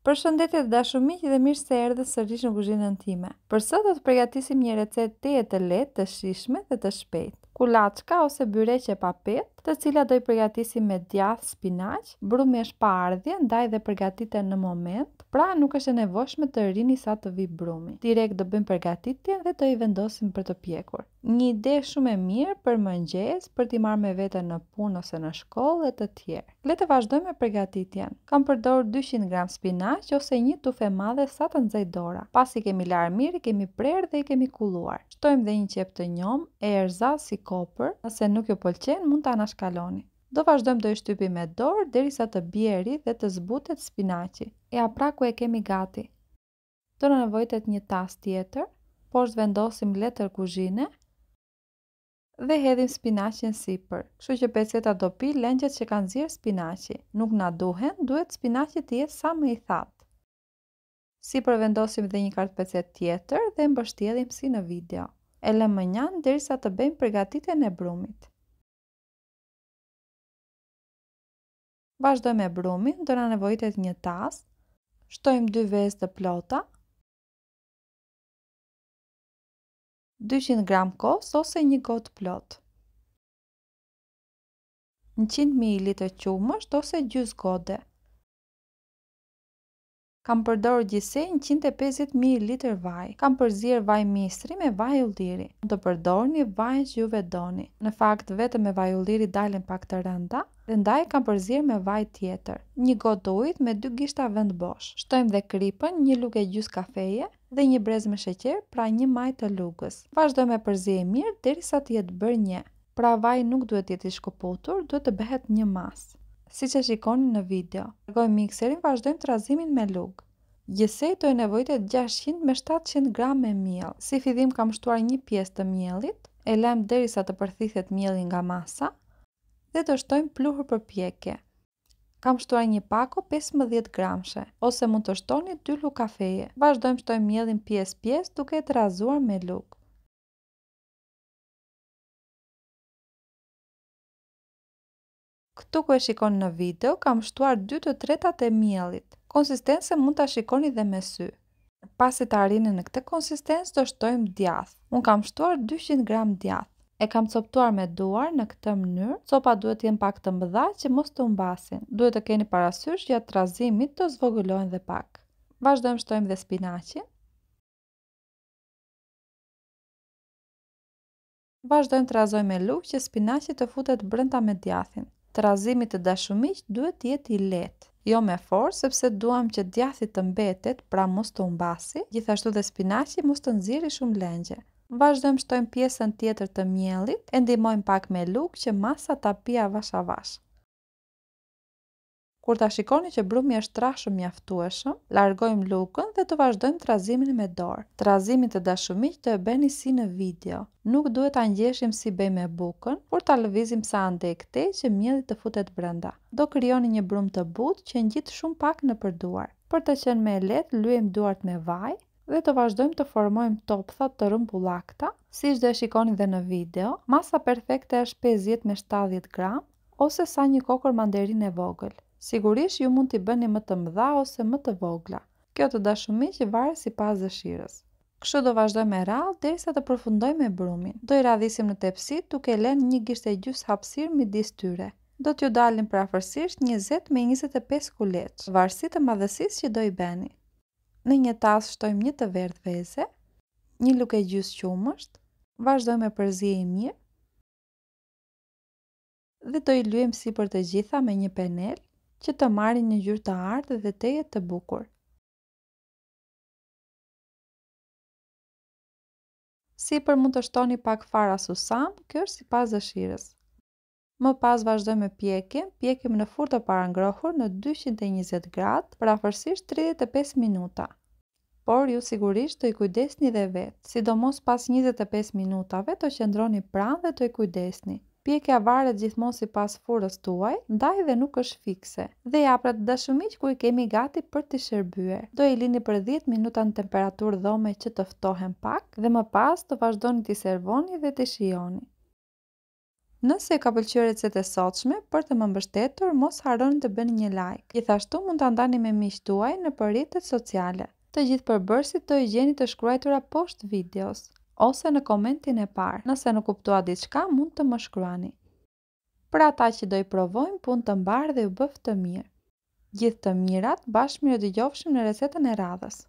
Përshëndetje të dashur miq dhe mirë se erdhët sërish në kuzhinën time. Për sot do të përgatisim një recetë teje të lehtë, të shijshme dhe të shpejtë. Kulaçka ose byreqe pa petë, të cilat do i përgatisim me djathë, spinaq, brumi është pa ardhje, ndaj dhe përgatiten në moment, pra nuk është e nevojshme të rini sa të vi brumi. Direkt do bëjmë përgatitjen dhe do i vendosim për të pjekur. Një ide shumë e mirë për mëngjes, për t'i marrë me vete në punë ose në shkollë dhe të tjerë. Le të vazhdojmë me përgatitjen. Kam përdorur 200 gram spinaq ose një tufë e madhe sa të nxej dora. Pasi kemi larë mirë, i kemi prerë dhe i kemi kulluar. Shtojmë dhe një qep të njom, erza si kopër, nëse nuk ju pëlqen mund ta anashkaloni. Do vazhdojmë të i shtypim me dorë derisa të bjeri dhe të zbutet spinaqi. E pra ku e kemi gati. Do na nevojitet një tas tjetër, poshtë vendosim letër kuzhine dhe hedhim spinaqin sipër. Kështu që peceta do pi lengjet që kanë nxjerrë spinaqi. Nuk na duhet spinaqi të jetë sa më i thatë. Sipër vendosim dhe një kartë pecet tjetër dhe mbështjellim si në video. E lëmë njanë derisa të bëjmë përgatitjen e brumit. Vazhdojmë me brumin, do na nevojitet një tas. Shtojmë 2 vezë të plota, 200 gram kos ose një gotë plot, 100 ml qumësht ose gjys gode. Kam përdorur gjithsej 150 ml vaj. Kam përzier vaj mistri me vaj ulliri. Mund të përdorni vajin që juve doni. Në fakt vetëm me vaj ulliri dalin pak të rënda, dhe ndaj kam përzier me vaj tjetër. Një gotë ujit me 2 gishta vendbosh. Shtojmë dhe kripën, një lugë gjys kafeje dhe një brez me sheqer, pra një maj të lugës. Vazhdojmë me përzierje mirë derisa të jetë bërë një. Pra vaji nuk duhet të jetë i shkëputur, duhet të bëhet një masë. Siç e shikoni në video. Largojmë mikserin, vazhdojmë trazimin me lugë. Gjithsej do i nevojitet 600 me 700 gram me miell. Si fillim kam shtuar një pjesë të miellit, e lëm derisa të përthithet mielli nga masa dhe do shtojmë pluhur për pjekje. Kam shtuar një pako 15 gramshe, ose mund të shtoni 2 lugë kafeje. Vazhdojmë shtojmë miellin pjesë duke e trazuar me lugë. Këtu ku e shikoni në video, kam shtuar 2/3 e miellit. Konsistencën mund ta shikoni dhe me sy. Pasi të arrini në këtë konsistencë, do shtojmë djathë. Unë kam shtuar 200 gram djathë. E kam coptuar me duar në këtë mënyrë. Copa duhet të jenë pak të mëdha që mos të humbasin. Duhet të keni parasysh gjatë trazimit të zvogëlohen dhe pak. Vazhdojmë shtojmë dhe spinaqin. Vazhdojmë trazojmë me lugë që spinaqi të futet brenda me djathin. Trazimi të dashur miq duhet të jetë i lehtë, jo me forcë, sepse duam që djathi të mbetet, pra mos të humbasi, gjithashtu dhe spinaqi mos të nxjerrë shumë lengje. Vazhdojmë shtojmë pjesën tjetër të miellit, e ndihmojmë pak me lugë që masa ta pijë avash avash. Kur ta shikoni që brumi është trashur mjaftueshëm, largojmë lugën dhe do vazhdojmë trazimin me dorë. Trazimin të dashur miq do e bëni si në video. Nuk duhet ta ngjeshim si bëjmë me bukën, por ta lëvizim sa ande këtej që mielli të futet brenda. Do krijoni një brum të butë që ngjit shumë pak nëpër duar. Për të qenë më lehtë, lyejmë duart me vaj dhe do vazhdojmë të formojmë toptha të rrumbullakta, siç do e shikoni dhe në video. Masa perfekte është 50 me 70 gram ose sa një kokër mandarine vogël. Sigurisht ju mund t'i bëni më të mëdha ose më të vogla. Kjo të dashur miq varet sipas dëshirës. Kështu do vazhdojmë me radhë derisa të përfundojmë me brumin. Do i radhisim në tepsi duke lënë një gishtë e gjys hapësirë midis tyre. Do t'ju dalin parafërsisht 20 me 25 kuleç, varësi të madhësisë që do i bëni. Në një tas shtojmë një të verdhë veze, një lugë e gjys qumësht, vazhdojmë me përzierje mirë dhe do i lyejmë sipër të gjitha me një penel që të marrin një ngjyrë të artë dhe të jetë të bukur. Sipër mund të shtoni pak fara susam, kjo është sipas dëshirës. Më pas vazhdojmë me pjekjen, pjekim në furrë të parangrohur në 220 gradë për afërsisht 35 minuta. Por ju sigurisht do i kujdesni dhe vetë, sidomos pas 25 minutave të qëndroni pranë dhe të i kujdesni. Pjekja varet gjithmonë sipas furrës tuaj, ndaj dhe nuk është fikse. Dhe japra të dashur miq ku i kemi gati për të shërbyer. Do i lini për 10 minuta në temperaturë dhome që të ftohen pak dhe më pas të vazhdoni t'i servoni dhe t'i shijoni. Nëse ka pëlqyer recetë e sotshme, për të më mbështetur, mos harroni të bëni një like. Gjithashtu mund ta ndani me miqtë tuaj nëpër rrjetet sociale. Të gjithë përbërësit do i gjeni të shkruara poshtë videos ose në komentin e parë. Nëse nuk kuptuat diçka, mund të më shkruani. Për ata që do i provojnë, punë të mbarë dhe u bëf të mirë. Gjithë të mirat, bashkë mirë dëgjofshim në recetën e radhës.